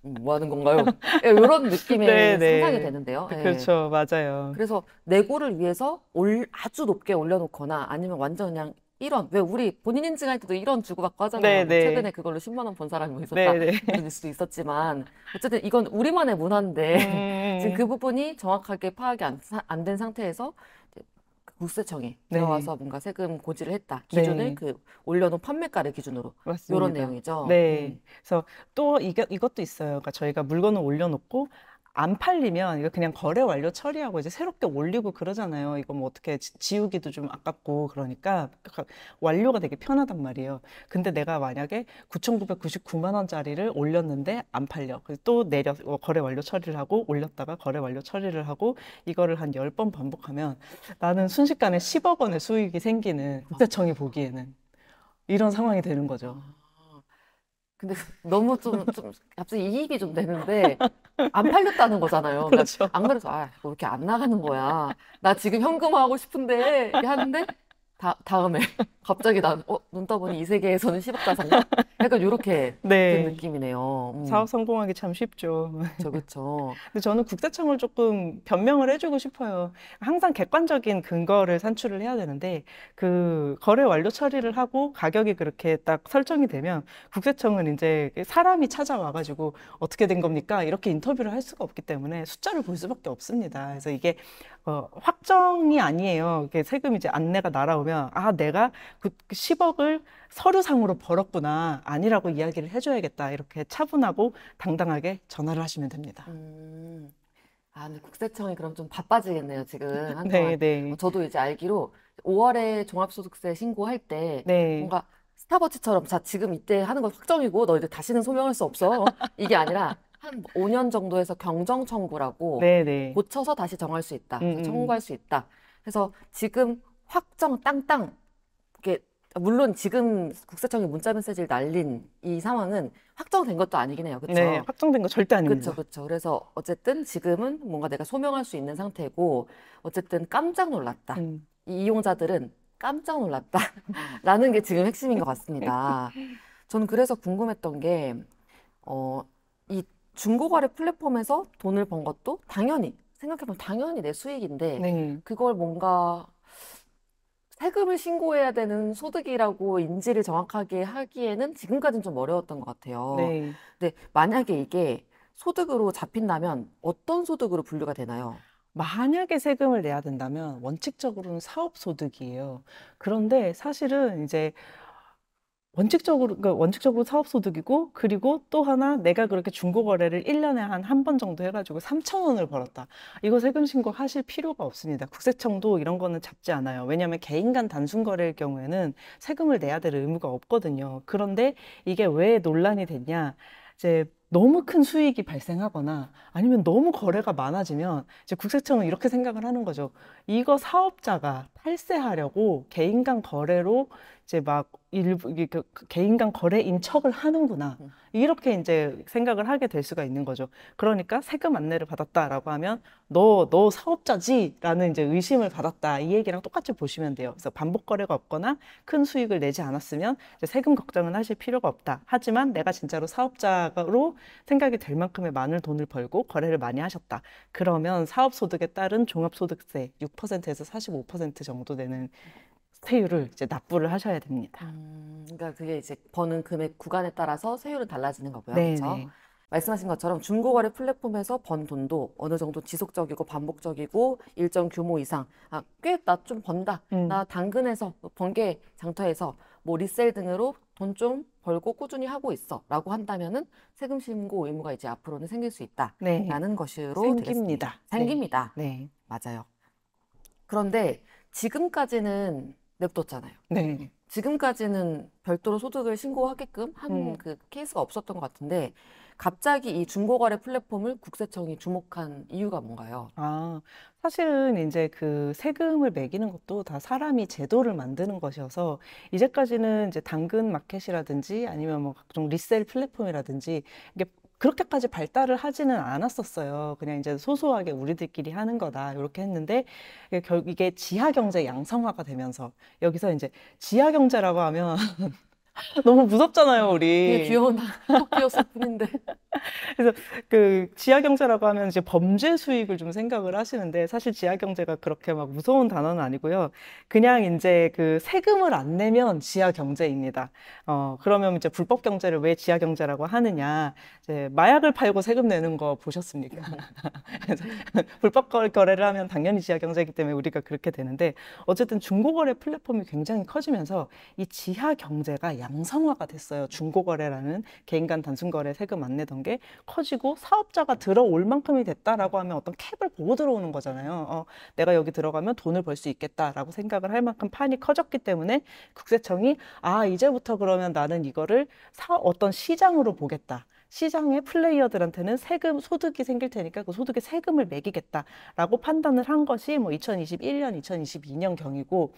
뭐 하는 건가요? 이런 느낌의 상상이 네네. 되는데요. 예. 그렇죠. 맞아요. 그래서 내고를 위해서 아주 높게 올려놓거나 아니면 완전 그냥 1원. 왜 우리 본인 인증할 때도 1원 주고받고 하잖아요. 뭐 네네. 최근에 그걸로 10만 원 번 사람이 뭐 있었다. 네네. 이런 뉴스도 있었지만 어쨌든 이건 우리만의 문화인데 지금 그 부분이 정확하게 파악이 안 된 상태에서 이제 국세청에 네. 들어와서 뭔가 세금 고지를 했다. 기준을 네. 그 올려놓은 판매가를 기준으로 맞습니다. 이런 내용이죠. 네. 그래서 또 이것도 있어요. 그러니까 저희가 물건을 올려놓고 안 팔리면 이거 그냥 거래 완료 처리하고 이제 새롭게 올리고 그러잖아요. 이거 뭐 어떻게 지우기도 좀 아깝고 그러니까 완료가 되게 편하단 말이에요. 근데 내가 만약에 9,999만 원짜리를 올렸는데 안 팔려. 그래서 또 거래 완료 처리를 하고 올렸다가 거래 완료 처리를 하고 이거를 한 10번 반복하면 나는 순식간에 10억 원의 수익이 생기는 국세청이 보기에는 이런 상황이 되는 거죠. 근데 너무 좀 갑자기 이입이 좀 되는데 안 팔렸다는 거잖아요. 그러니까 그렇죠. 안 그래서 왜 이렇게 안 나가는 거야. 나 지금 현금화하고 싶은데 이렇게 하는데 다음에 갑자기 눈 떠보니 이 세계에서는 10억 자산가? 약간 이렇게 된 네. 느낌이네요. 사업 성공하기 참 쉽죠. 그렇죠. 근데 저는 국세청을 조금 변명을 해주고 싶어요. 항상 객관적인 근거를 산출을 해야 되는데 그 거래 완료 처리를 하고 가격이 그렇게 딱 설정이 되면 국세청은 이제 사람이 찾아와가지고 어떻게 된 겁니까? 이렇게 인터뷰를 할 수가 없기 때문에 숫자를 볼 수밖에 없습니다. 그래서 이게 확정이 아니에요. 이게 세금 이제 안내가 날아오면 내가 그 10억을 서류상으로 벌었구나 아니라고 이야기를 해줘야겠다 이렇게 차분하고 당당하게 전화를 하시면 됩니다. 근데 국세청이 그럼 좀 바빠지겠네요, 지금 한동안. 네. 저도 이제 알기로 5월에 종합소득세 신고할 때 네. 뭔가 스타버치처럼 자, 지금 이때 하는 건 확정이고 너희들 다시는 소명할 수 없어. 이게 아니라 한 5년 정도 해서 경정 청구라고 네. 고쳐서 다시 정할 수 있다. 그래서 청구할 수 있다. 그래서 지금 확정 땅땅 이렇게 물론 지금 국세청이 문자 메시지를 날린 이 상황은 확정된 것도 아니긴 해요. 네, 그렇죠? 확정된 거 절대 그렇죠, 아닙니다. 그렇죠. 그래서 어쨌든 지금은 뭔가 내가 소명할 수 있는 상태고, 어쨌든 깜짝 놀랐다. 음. 이 이용자들은 깜짝 놀랐다라는 게 지금 핵심인 것 같습니다. 저는 그래서 궁금했던 게, 이 중고거래 플랫폼에서 돈을 번 것도 당연히, 생각해보면 당연히 내 수익인데, 네, 그걸 뭔가 세금을 신고해야 되는 소득이라고 인지를 정확하게 하기에는 지금까지는 좀 어려웠던 것 같아요. 네. 근데 만약에 이게 소득으로 잡힌다면 어떤 소득으로 분류가 되나요? 만약에 세금을 내야 된다면 원칙적으로는 사업소득이에요. 그런데 사실은 이제 원칙적으로 사업소득이고, 그리고 또 하나 내가 그렇게 중고거래를 1년에 한 번 정도 해가지고 3천 원을 벌었다. 이거 세금 신고하실 필요가 없습니다. 국세청도 이런 거는 잡지 않아요. 왜냐하면 개인 간 단순 거래일 경우에는 세금을 내야 될 의무가 없거든요. 그런데 이게 왜 논란이 됐냐? 이제 너무 큰 수익이 발생하거나 아니면 너무 거래가 많아지면 이제 국세청은 이렇게 생각을 하는 거죠. 이거 사업자가 탈세하려고 개인 간 거래로 이제 막 일부 이게 그 개인 간 거래인 척을 하는구나. 음. 이렇게 이제 생각을 하게 될 수가 있는 거죠. 그러니까 세금 안내를 받았다라고 하면 너 사업자지라는 이제 의심을 받았다. 이 얘기랑 똑같이 보시면 돼요. 그래서 반복 거래가 없거나 큰 수익을 내지 않았으면 이제 세금 걱정은 하실 필요가 없다. 하지만 내가 진짜로 사업자로 생각이 될 만큼의 많은 돈을 벌고 거래를 많이 하셨다. 그러면 사업소득에 따른 종합소득세 6%에서 45% 정도 되는 세율을 이제 납부를 하셔야 됩니다. 그러니까 그게 이제 버는 금액 구간에 따라서 세율은 달라지는 거고요. 그렇죠? 네네. 말씀하신 것처럼 중고거래 플랫폼에서 번 돈도 어느 정도 지속적이고 반복적이고 일정 규모 이상, 꽤 나 좀 번다. 나 당근에서 번개 장터에서 뭐 리셀 등으로 돈 좀 벌고 꾸준히 하고 있어. 라고 한다면은 세금 신고 의무가 이제 앞으로는 생길 수 네. 있다라는 것으로 되겠습니다. 생깁니다. 네. 생깁니다. 네. 맞아요. 그런데 지금까지는 냅뒀잖아요. 네. 지금까지는 별도로 소득을 신고하게끔 한 그 케이스가 없었던 것 같은데 갑자기 이 중고거래 플랫폼을 국세청이 주목한 이유가 뭔가요? 사실은 이제 그 세금을 매기는 것도 다 사람이 제도를 만드는 것이어서 이제까지는 이제 당근 마켓이라든지 아니면 뭐 각종 리셀 플랫폼이라든지 이게 그렇게까지 발달을 하지는 않았었어요. 그냥 이제 소소하게 우리들끼리 하는 거다 이렇게 했는데 이게 지하 경제 양성화가 되면서 여기서 이제 지하 경제라고 하면 너무 무섭잖아요, 그게 우리. 귀여운 토끼였을 뿐인데. 그래서 그 지하 경제라고 하면 이제 범죄 수익을 좀 생각을 하시는데 사실 지하 경제가 그렇게 막 무서운 단어는 아니고요. 그냥 이제 그 세금을 안 내면 지하 경제입니다. 그러면 이제 불법 경제를 왜 지하 경제라고 하느냐? 이제 마약을 팔고 세금 내는 거 보셨습니까? 그래서 불법 거래를 하면 당연히 지하 경제이기 때문에 우리가 그렇게 되는데 어쨌든 중고거래 플랫폼이 굉장히 커지면서 이 지하 경제가 양성화가 됐어요. 중고거래라는 개인 간 단순 거래 세금 안 내던 게 커지고 사업자가 들어올 만큼이 됐다라고 하면 어떤 캡을 보고 들어오는 거잖아요. 내가 여기 들어가면 돈을 벌 수 있겠다라고 생각을 할 만큼 판이 커졌기 때문에 국세청이 이제부터 그러면 나는 이거를 어떤 시장으로 보겠다. 시장의 플레이어들한테는 소득이 생길 테니까 그 소득에 세금을 매기겠다라고 판단을 한 것이 뭐 2021년, 2022년 경이고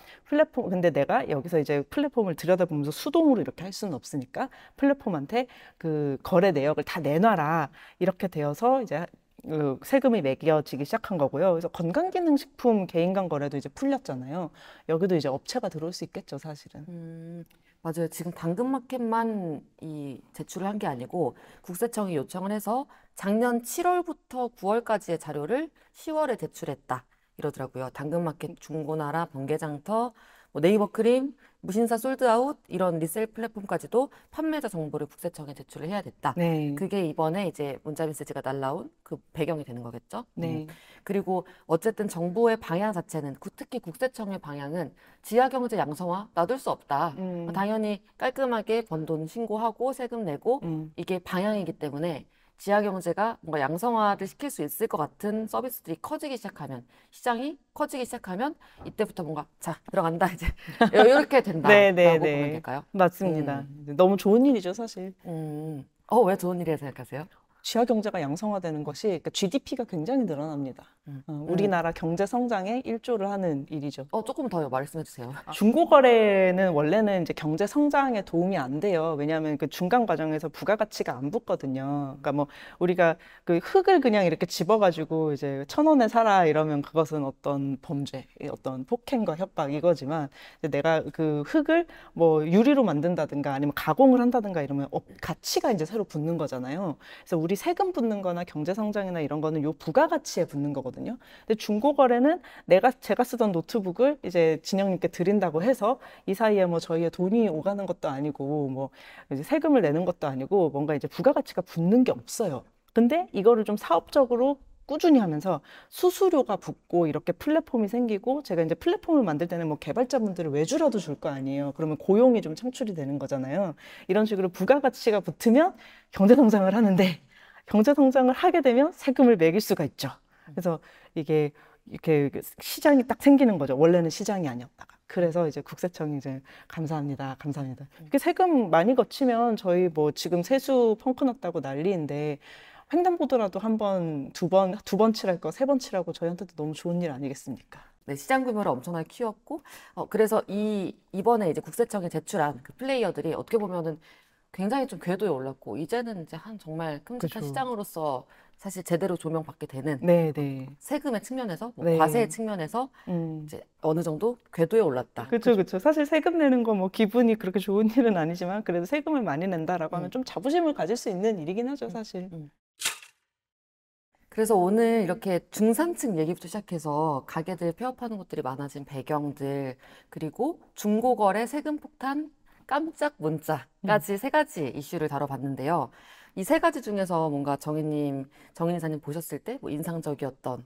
근데 내가 여기서 이제 플랫폼을 들여다보면서 수동으로 이렇게 할 수는 없으니까 플랫폼한테 그 거래 내역을 다 내놔라. 이렇게 되어서 이제 그 세금이 매겨지기 시작한 거고요. 그래서 건강기능식품 개인간 거래도 이제 풀렸잖아요. 여기도 이제 업체가 들어올 수 있겠죠, 사실은. 맞아요. 지금 당근마켓만 이 제출을 한 게 아니고 국세청이 요청을 해서 작년 7월부터 9월까지의 자료를 10월에 제출했다. 이러더라고요. 당근마켓, 중고나라, 번개장터, 뭐 네이버 크림, 무신사 솔드아웃 이런 리셀 플랫폼까지도 판매자 정보를 국세청에 제출을 해야 됐다. 네. 그게 이번에 이제 문자 메시지가 날라온 그 배경이 되는 거겠죠. 네. 그리고 어쨌든 정부의 방향 자체는 특히 국세청의 방향은 지하경제 양성화 놔둘 수 없다. 당연히 깔끔하게 번 돈 신고하고 세금 내고 이게 방향이기 때문에 지하경제가 뭔가 양성화를 시킬 수 있을 것 같은 서비스들이 커지기 시작하면 시장이 커지기 시작하면 이때부터 뭔가 자 들어간다 이제 이렇게 된다라고 보면 될까요? 맞습니다. 너무 좋은 일이죠, 사실. 왜 좋은 일이라 생각하세요? 지하 경제가 양성화되는 것이 그러니까 GDP가 굉장히 늘어납니다. 우리나라 경제 성장에 일조를 하는 일이죠. 조금 더 말씀해 주세요. 중고거래는 원래는 이제 경제 성장에 도움이 안 돼요. 왜냐하면 그 중간 과정에서 부가가치가 안 붙거든요. 그러니까 뭐 우리가 그 흙을 그냥 이렇게 집어가지고 이제 1,000원에 사라 이러면 그것은 어떤 범죄, 어떤 폭행과 협박 이거지만 내가 그 흙을 뭐 유리로 만든다든가 아니면 가공을 한다든가 이러면 가치가 이제 새로 붙는 거잖아요. 그래서 우리 세금 붙는 거나 경제 성장이나 이런 거는 요 부가가치에 붙는 거거든요. 근데 중고거래는 제가 쓰던 노트북을 이제 진영님께 드린다고 해서 이 사이에 뭐 저희의 돈이 오가는 것도 아니고 뭐 이제 세금을 내는 것도 아니고 뭔가 이제 부가가치가 붙는 게 없어요. 근데 이거를 좀 사업적으로 꾸준히 하면서 수수료가 붙고 이렇게 플랫폼이 생기고 제가 이제 플랫폼을 만들 때는 뭐 개발자분들을 외주라도 줄 거 아니에요. 그러면 고용이 좀 창출이 되는 거잖아요. 이런 식으로 부가가치가 붙으면 경제 성장을 하는데 경제 성장을 하게 되면 세금을 매길 수가 있죠. 그래서 이게 이렇게 시장이 딱 생기는 거죠. 원래는 시장이 아니었다가. 그래서 이제 국세청이 이제 감사합니다, 감사합니다. 이렇게 세금 많이 거치면 저희 뭐 지금 세수 펑크 났다고 난리인데 횡단보도라도 한 번, 두 번 칠할 거, 세 번 칠하고 저희한테도 너무 좋은 일 아니겠습니까? 네, 시장 규모를 엄청나게 키웠고, 그래서 이번에 이제 국세청에 제출한 그 플레이어들이 어떻게 보면은 굉장히 좀 궤도에 올랐고, 이제는 이제 한 정말 큼직한 그죠. 시장으로서 사실 제대로 조명받게 되는 네, 네. 세금의 측면에서, 뭐 네. 과세의 측면에서 이제 어느 정도 궤도에 올랐다. 그렇죠, 그렇죠. 사실 세금 내는 거 뭐 기분이 그렇게 좋은 일은 아니지만 그래도 세금을 많이 낸다라고 하면 좀 자부심을 가질 수 있는 일이긴 하죠, 사실. 그래서 오늘 이렇게 중산층 얘기부터 시작해서 가게들 폐업하는 곳들이 많아진 배경들, 그리고 중고거래 세금 폭탄, 깜짝 문자까지 세 가지 이슈를 다뤄봤는데요. 이 세 가지 중에서 뭔가 정인 이사님 보셨을 때 뭐 인상적이었던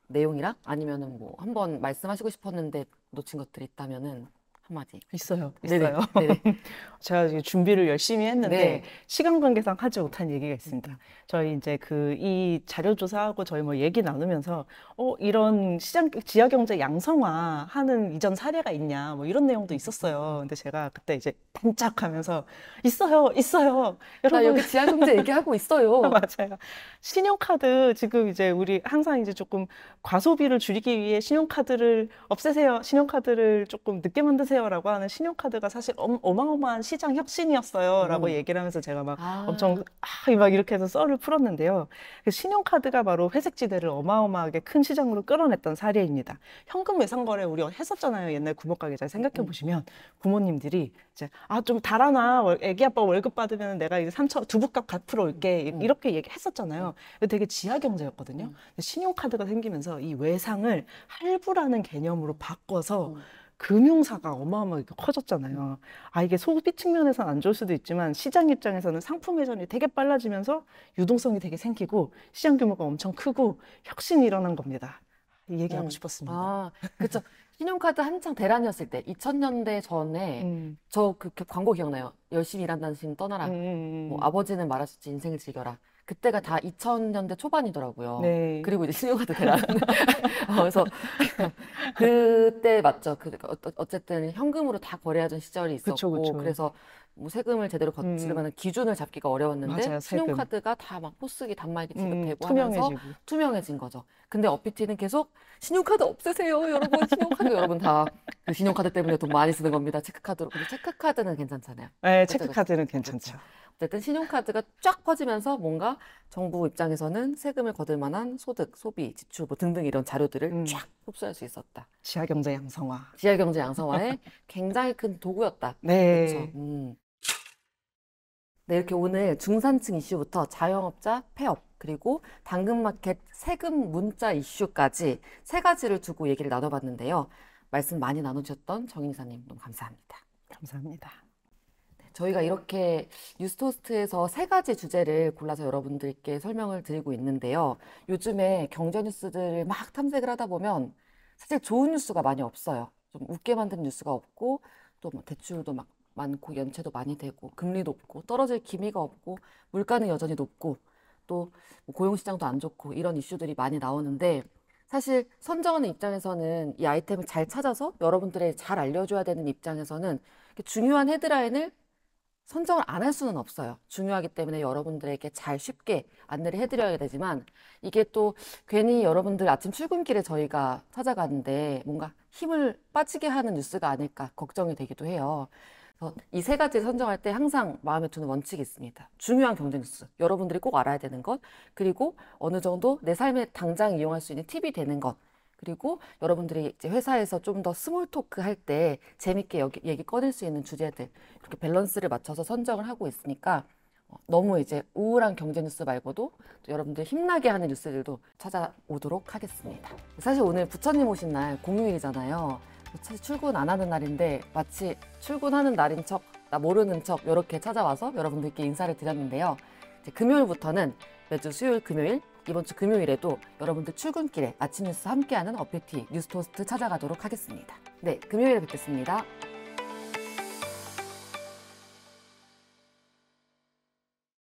내용이랑 아니면은 뭐 한번 말씀하시고 싶었는데 놓친 것들이 있다면은 한마디. 있어요. 네네. 네네. 제가 지금 준비를 열심히 했는데 네. 시간 관계상 하지 못한 얘기가 있습니다. 저희 이제 이 자료 조사하고 저희 뭐 얘기 나누면서 이런 지하 경제 양성화 하는 이전 사례가 있냐 뭐 이런 내용도 있었어요. 근데 제가 그때 이제 반짝하면서 있어요. 나 여러분 여기 지하경제 얘기하고 있어요. 맞아요. 신용카드 지금 이제 우리 항상 이제 조금 과소비를 줄이기 위해 신용카드를 없애세요. 신용카드를 조금 늦게 만드세요라고 하는 신용카드가 사실 어마어마한 시장 혁신이었어요라고 얘기를 하면서 제가 막 엄청 막 이렇게 해서 썰을 풀었는데요. 신용카드가 바로 회색지대를 어마어마하게 큰 시장으로 끌어냈던 사례입니다. 현금 외상거래 우리 했었잖아요. 옛날 구멍가게 잘 생각해 보시면 부모님들이 이제 좀 달아나 애기 아빠 월급 받으면 내가 이제 3천 두부값 갚으러 올게 이렇게 얘기했었잖아요. 되게 지하 경제였거든요. 근데 신용카드가 생기면서 이 외상을 할부라는 개념으로 바꿔서 금융사가 어마어마하게 커졌잖아요. 이게 소비 측면에서는 안 좋을 수도 있지만 시장 입장에서는 상품 회전이 되게 빨라지면서 유동성이 되게 생기고 시장 규모가 엄청 크고 혁신이 일어난 겁니다. 이 얘기하고 싶었습니다. 그렇죠. 신용카드 한창 대란이었을 때 2000년대 전에 저 그 광고 기억나요? 열심히 일한다는 신 떠나라. 뭐 아버지는 말하셨지 인생을 즐겨라. 그때가 다 2000년대 초반이더라고요. 네. 그리고 이제 신용카드 대란. 그래서 그때 맞죠. 어쨌든 현금으로 다 거래하던 시절이 있었고, 그쵸. 그래서 뭐 세금을 제대로 거치려면 기준을 잡기가 어려웠는데 맞아요, 세금. 신용카드가 다 막 포스기 단말기 지급되고 하면서 투명해지고. 투명해진 거죠. 근데 어피티는 계속 신용카드 없애세요, 여러분. 신용카드 여러분 다 그 신용카드 때문에 돈 많이 쓰는 겁니다. 체크카드로. 근데 체크카드는 괜찮잖아요. 네, 그쵸, 체크카드는 괜찮죠. 어쨌든 신용카드가 쫙 퍼지면서 뭔가 정부 입장에서는 세금을 거둘 만한 소득, 소비, 지출 뭐 등등 이런 자료들을 쫙 흡수할 수 있었다. 지하 경제 양성화. 지하경제 양성화에 굉장히 큰 도구였다. 네. 그렇죠. 네, 이렇게 오늘 중산층 이슈부터 자영업자 폐업, 그리고 당근마켓 세금 문자 이슈까지 세 가지를 두고 얘기를 나눠봤는데요. 말씀 많이 나누셨던 정인 이사님 너무 감사합니다. 감사합니다. 저희가 이렇게 뉴스토스트에서 세 가지 주제를 골라서 여러분들께 설명을 드리고 있는데요. 요즘에 경제 뉴스들을 막 탐색을 하다 보면 사실 좋은 뉴스가 많이 없어요. 좀 웃게 만드는 뉴스가 없고 또 뭐 대출도 막 많고 연체도 많이 되고 금리 높고 떨어질 기미가 없고 물가는 여전히 높고 또뭐 고용시장도 안 좋고 이런 이슈들이 많이 나오는데 사실 선정하는 입장에서는 이 아이템을 잘 찾아서 여러분들에게 잘 알려줘야 되는 입장에서는 이렇게 중요한 헤드라인을 선정을 안 할 수는 없어요. 중요하기 때문에 여러분들에게 잘 쉽게 안내를 해드려야 되지만 이게 또 괜히 여러분들 아침 출근길에 저희가 찾아가는데 뭔가 힘을 빠지게 하는 뉴스가 아닐까 걱정이 되기도 해요. 이 세 가지 선정할 때 항상 마음에 두는 원칙이 있습니다. 중요한 경제 뉴스, 여러분들이 꼭 알아야 되는 것, 그리고 어느 정도 내 삶에 당장 이용할 수 있는 팁이 되는 것, 그리고 여러분들이 이제 회사에서 좀 더 스몰 토크 할 때 재밌게 얘기 꺼낼 수 있는 주제들, 이렇게 밸런스를 맞춰서 선정을 하고 있으니까 너무 이제 우울한 경제 뉴스 말고도 또 여러분들 힘나게 하는 뉴스들도 찾아오도록 하겠습니다. 사실 오늘 부처님 오신 날 공휴일이잖아요. 사실 출근 안 하는 날인데 마치 출근하는 날인 척, 나 모르는 척 이렇게 찾아와서 여러분들께 인사를 드렸는데요. 이제 금요일부터는 매주 수요일, 금요일, 이번 주 금요일에도 여러분들 출근길에 아침 뉴스 함께하는 어필티 뉴스 토스트 찾아가도록 하겠습니다. 네, 금요일에 뵙겠습니다.